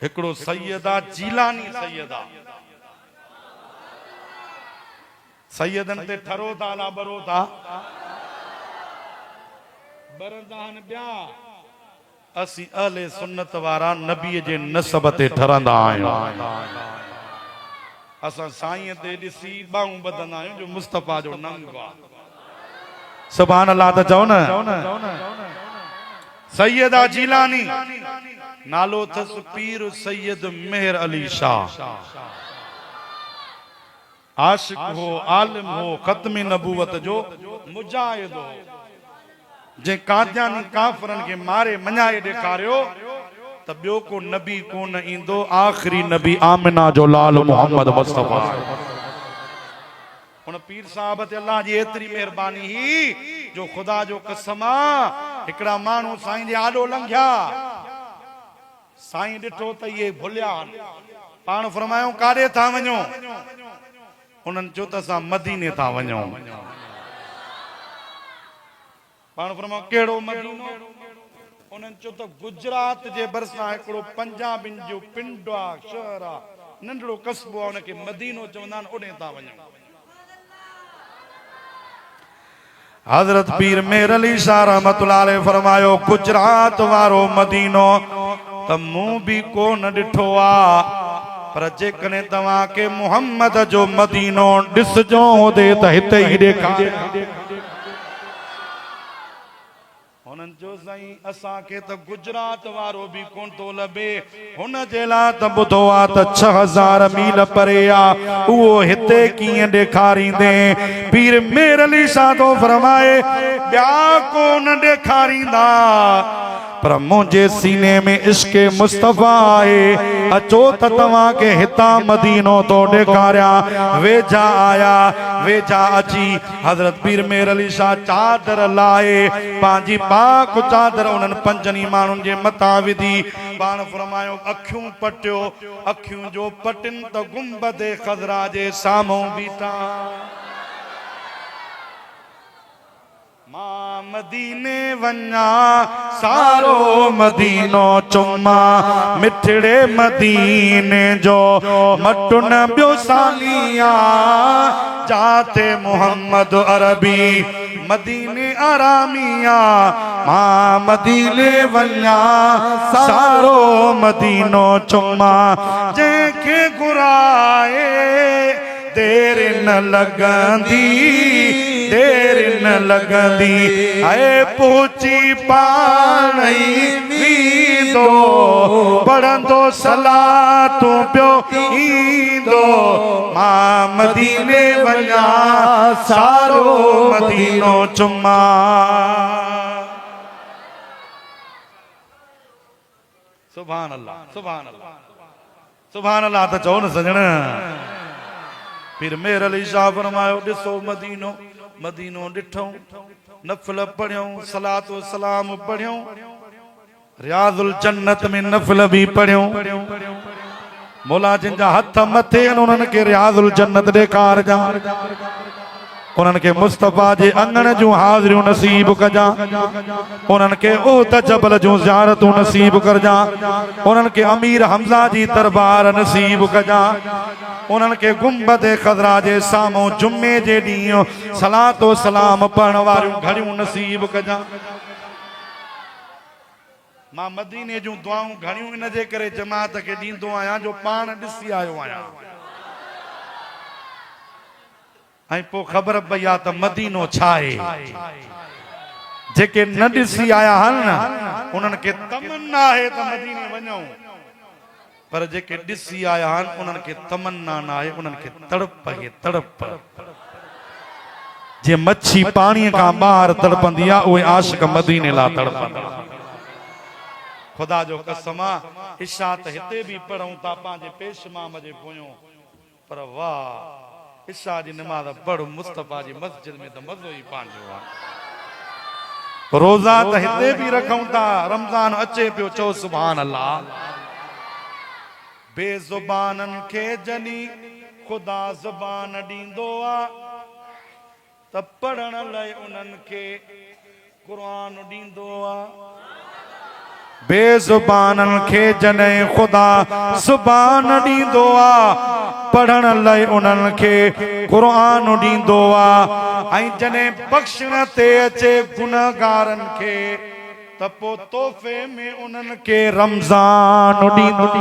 हिकड़ो सैयदा जीलानी सैयदा सैयदन ते ठरो था ला बरो था बरदान ब्या असी अहले सुन्नत वारा नबी जे नसब ते ठरंदा आहियूं असां साईं ते ॾिसी बाहूं बधंदा आहियूं जो मुस्तफा जो नंग आहे सुभान अल्लाह त चओ न सैयदा जीलानी नालो थस पीर सैयद मेहर अली शाह आशिक हो आलिम हो खत्म नबूवत जो मुजाहिद हो जे कादियानी काफरन के मारे मञाए ॾेखारियो त ॿियो को नबी कोन ईंदो आखिरी नबी आमिना जो लाल मोहम्मद मुस्तफा हुन पीर साहब ते अल्लाह जी एतरी मेहरबानी ही जो खुदा जो कसम हिकड़ा माण्हू साईं जे आॾो लंघिया साईं ॾिठो त इहे भुलिया पाण फरमायो काॾे था वञो उन्हनि चयो त असां मदीने था वञूं पाण फरमायो कहिड़ो मदीनो उन्हनि चयो त गुजरात जे भरिसां हिकिड़ो पंजाबिन जो पिंड आहे शहर आहे नंढड़ो कस्बो आहे उनखे मदीनो चवंदा आहिनि ओॾे था वञूं हजरत पीर मेहर अली शाह रहमतुल्लाह अलैह फरमायो गुजरात वारो मदीनो त मूं बि कोन ॾिठो आहे पर जेकॾहिं तव्हां के मोहम्मद जो मदीनो ॾिसजो होदे त हिते ई ॾेखारे हुननि जो साईं असांखे त गुजरात वारो बि कोन थो लभे हुन जे लाइ त ॿुधो आहे त 6000 मील परे आहे उहो हिते कीअं ॾेखारींदे पीर मेहर अली शाह थो फरमाए ॿिया कोन ॾेखारींदा पर मुझे सीने में इश्क मुस्तफा है अचो त तव्हां के हितां मदीनो तो ॾेखारिया वेझा आया वेझा अची हजरत पीर मेहर अली शाह चादर लाए पंहिंजी पाक चादर उन्हनि पंजनी माण्हुनि जे मथां विधी पाण फरमायो अखियूं पटियो अखियूं जो पटिन त गुंबद खज़रा जे साम्हूं बीठा मां मदीने वञा सारो मदीनो चुमा मिठड़े मदीने जो मटु न ॿियो सालिया जाते मोहम्मद अरबी मदीने आरामिया मां मदीने वञा सारो मदीनो चुमा जंहिंखे घुराए देर न लॻंदी देर न लगंदी आए पहुची पाण ईंदो पढ़ंदो सलातू पियो ईंदो मां मदीने वञा सारो मदीनो चुमा सुभान अल्लाह सुभान अल्लाह सुभान अल्लाह त चओ न सजण पीर मेहर अली शाह फरमायो ॾिसो मदीनो मदीनो ॾिठऊं नफ़िल पढ़ियूं सलात व सलाम पढ़ियूं रियाज़ुल जन्नत में नफ़िल भी पढ़ियूं मौला जिन जा हथ मथे उन्हनि खे रियाज़ुल जन्नत ॾेखारजां उन्हनि खे मुस्तफा जे अंगण जूं हाज़िरियूं नसीब कजां उन्हनि खे ओत जबल जूं ज़ियारतूं नसीब करजां उन्हनि खे अमीर हमज़ा जी दरबार नसीब कजां उन्हनि खे गुंबद खज़रा जे साम्हूं जुमे जे ॾींहुं सलात व सलाम पढ़ण वारियूं घड़ियूं नसीब कजां मां मदीने जूं दुआऊं घणियूं इन जे करे जमात खे ॾींदो आहियां जो पाण ॾिसी आयो आहियां ऐं पोइ ख़बर पई आहे त मदीनो छा आहे जेके न ॾिसी आया आहिनि न उन्हनि खे तमन्ना आहे त मदीने वञूं पर जेके ॾिसी आया आहिनि उन्हनि खे तमन्ना न आहे उन्हनि खे तड़प आहे तड़प जे मच्छी पाणीअ खां ॿाहिरि तड़पंदी आहे उहे आशिक मदीने लाइ तड़पंदा खुदा जो कसम आहे इशा त हिते बि पढ़ूं था पंहिंजे पेशमाम जे पोयों पर वाह इशा जी नमाज़ पढ़ मुस्तफा जी मस्जिद में तो मज़ो ही पंहिंजो आहे रोज़ा त हिते भी रखूं था रमज़ान अचे पियो चओ सुभान अल्लाह बेज़ुबाननि खे जॾहिं खुदा ज़ुबान ॾींदो आहे त पढ़ण लाइ उन्हनि खे क़ुरान ॾींदो आहे बेज़ुबानन खे जॾहिं ख़ुदा ज़ुबान ॾींदो आ पढ़ण लाइ उन्हनि खे क़ुरान ॾींदो आ ऐं जॾहिं बख़्शण ते अचे गुनहगारनि खे त पोइ तोहफ़े में उन्हनि खे रमज़ान ॾींदो।